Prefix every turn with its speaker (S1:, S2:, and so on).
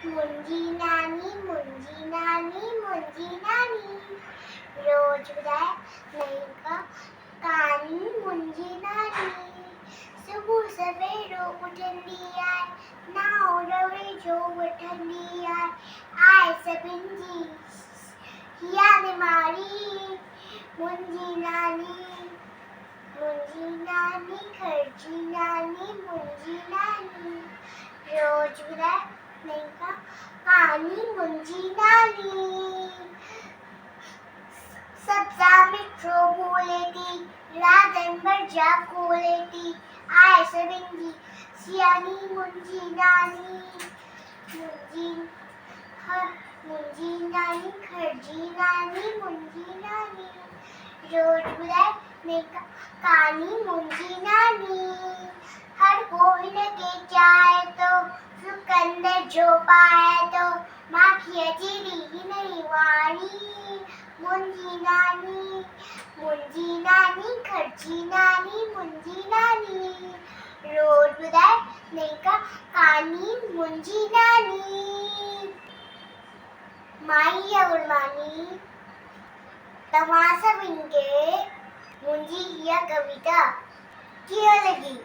S1: मुंजी नानी मुंजी नानी मुंजी नानी, रोज बुधाए नई का कहानी मुंजी नानी। सुबह सवेरो उठंदी आए, नाव रवे जो वठंदी आए सभिन जी याद मारी। मुंजी नानी खर्ची नानी मुंजी नानी, रोज बुधाए नई का कहानी मुंजी नानी। सब्जा मिठो बोले थी, रातन भर जागो लेती, आए सभिन जी सियानी मुंजी नानी। मुंजी नानी खर्ची नानी मुंजी नानी, रोज बुधाए नई का कहानी मुंजी नानी। हर कोई लगे जाए तो सिकंदर जो पाए तो, माखिया चिड़ी ही नहीं वाणी। मुंजी नानी खर्ची नानी मुंजी नानी, रोज बुधाए नई का कहानी मुंजी नानी। माई अगुरमानी तमाशा बिनके मुंजी हिया कविता क्या लगी।